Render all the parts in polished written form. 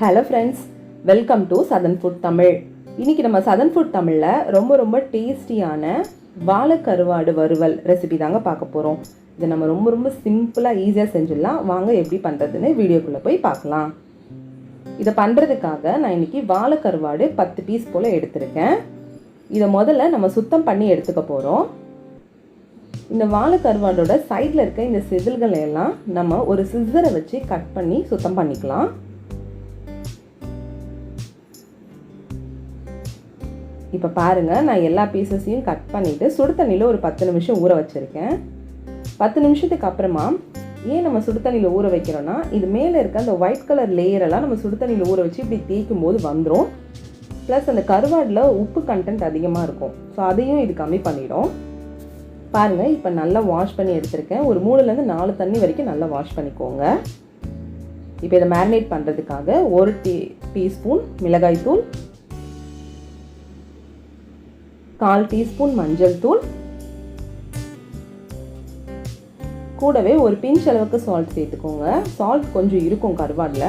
Hello friends, welcome to southern food Tamil. இன்றைக்கி நம்ம southern food தமிழில் ரொம்ப டேஸ்டியான வாழைக்கருவாடு வறுவல் ரெசிபி தாங்க பார்க்க போகிறோம். இதை நம்ம ரொம்ப சிம்பிளாக ஈஸியாக செஞ்சிடலாம். வாங்க எப்படி பண்ணுறதுன்னு வீடியோக்குள்ளே போய் பார்க்கலாம். இதை பண்ணுறதுக்காக நான் இன்றைக்கி வாழைக்கருவாடு 10 பீஸ் போல் எடுத்திருக்கேன். இதை முதல்ல நம்ம சுத்தம் பண்ணி எடுத்துக்க போகிறோம். இந்த வாழைக்கருவாடோட சைடில் இருக்க இந்த செதில்களை எல்லாம் நம்ம ஒரு சிசரை வச்சு கட் பண்ணி சுத்தம் பண்ணிக்கலாம். இப்போ பாருங்கள், நான் எல்லா பீசஸையும் கட் பண்ணிவிட்டு சுடு தண்ணியில் ஒரு 10 நிமிஷம் ஊற வச்சுருக்கேன். 10 நிமிஷத்துக்கு அப்புறமா ஏன் நம்ம சுடு தண்ணியில் ஊற வைக்கிறோன்னா, இது மேலே இருக்க அந்த ஒயிட் கலர் லேயரெல்லாம் நம்ம சுடு தண்ணியில் ஊற வச்சு இப்படி தேய்க்கும் போது வந்துடும். ப்ளஸ் அந்த கருவாடில் உப்பு கண்டென்ட் அதிகமாக இருக்கும். ஸோ அதையும் இது கம்மி பண்ணிடும். பாருங்கள், இப்போ நல்லா வாஷ் பண்ணி எடுத்திருக்கேன். ஒரு 3லேருந்து 4 தண்ணி வரைக்கும் நல்லா வாஷ் பண்ணிக்கோங்க. இப்போ இதை மேரினேட் பண்ணுறதுக்காக 1 டீஸ்பூன் மிளகாய் தூள், 1/4 டீஸ்பூன் மஞ்சள் தூள், கூடவே ஒரு பிஞ்ச் அளவுக்கு சால்ட் சேர்த்துக்கோங்க. சால்ட் கொஞ்சம் இருக்கும் கருவாடில்,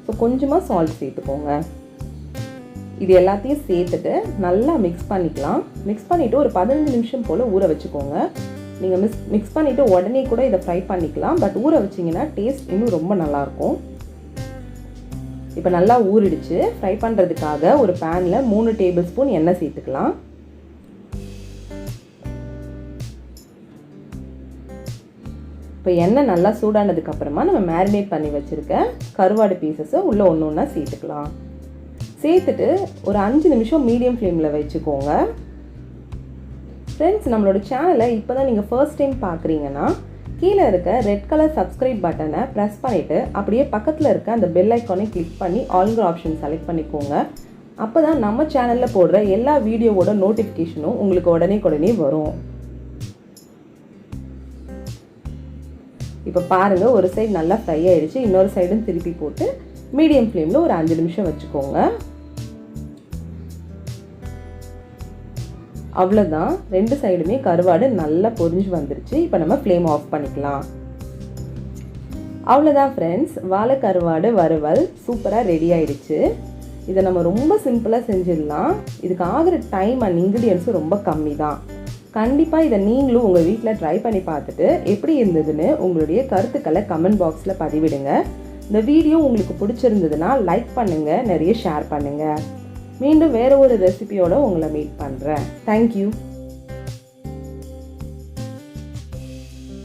ஸோ கொஞ்சமாக சால்ட் சேர்த்துக்கோங்க. இது எல்லாத்தையும் சேர்த்துட்டு நல்லா மிக்ஸ் பண்ணிக்கலாம். மிக்ஸ் பண்ணிவிட்டு ஒரு 15 நிமிஷம் போல் ஊற வச்சுக்கோங்க. நீங்கள் மிக்ஸ் பண்ணிவிட்டு உடனே கூட இதை ஃப்ரை பண்ணிக்கலாம். பட் ஊற வச்சிங்கன்னா டேஸ்ட் இன்னும் ரொம்ப நல்லாயிருக்கும். இப்போ நல்லா ஊறிடுச்சு. ஃப்ரை பண்ணுறதுக்காக ஒரு பேனில் 3 டேபிள் ஸ்பூன் எண்ணெய் சேர்த்துக்கலாம். இப்போ எண்ணெய் நல்லா சூடானதுக்கப்புறமா நம்ம மேரினேட் பண்ணி வச்சுருக்க கருவாடு பீசஸை உள்ளே ஒன்று ஒன்றா சேர்த்துக்கலாம். சேர்த்துட்டு ஒரு 5 நிமிஷம் மீடியம் ஃப்ளேமில் வச்சுக்கோங்க. ஃப்ரெண்ட்ஸ், நம்மளோட சேனலை இப்போ தான் நீங்கள் ஃபர்ஸ்ட் டைம் பார்க்குறீங்கன்னா கீழே இருக்க ரெட் கலர் சப்ஸ்கிரைப் பட்டனை ப்ரெஸ் பண்ணிவிட்டு அப்படியே பக்கத்தில் இருக்க அந்த பெல் ஐக்கானை கிளிக் பண்ணி ஆல்ங்கிற ஆப்ஷன் செலக்ட் பண்ணிக்கோங்க. அப்போ தான் நம்ம சேனலில் போடுற எல்லா வீடியோவோட நோட்டிஃபிகேஷனும் உங்களுக்கு உடனே வரும். இப்போ பாருங்கள், ஒரு சைடு நல்லா ஃப்ரை ஆகிடுச்சு. இன்னொரு சைடும் திருப்பி போட்டு மீடியம் ஃப்ளேமில் ஒரு 5 நிமிஷம் வச்சுக்கோங்க. அவ்வளோதான், 2 சைடுமே கருவாடு நல்லா பொரிஞ்சு வந்துருச்சு. இப்போ நம்ம ஃப்ளேம் ஆஃப் பண்ணிக்கலாம். அவ்வளோதான் ஃப்ரெண்ட்ஸ், வாழைக்கருவாடு வறுவல் சூப்பராக ரெடி ஆகிடுச்சு. இதை நம்ம ரொம்ப சிம்பிளாக செஞ்சிடலாம். இதுக்கு ஆகிற டைம் அண்ட் இன்க்ரீடியன்ஸும் ரொம்ப கம்மி தான். கண்டிப்பாக இதை நீங்களும் உங்கள் வீட்டில் ட்ரை பண்ணி பார்த்துட்டு எப்படி இருந்ததுன்னு உங்களுடைய கருத்துக்களை கமெண்ட் பாக்ஸில் பதிவிடுங்க. இந்த வீடியோ உங்களுக்கு பிடிச்சிருந்ததுன்னா லைக் பண்ணுங்கள், நிறைய ஷேர் பண்ணுங்கள். மீண்டும் வேறு ஒரு ரெசிபியோடு உங்களை மீட் பண்ணுறேன். தேங்க்யூ.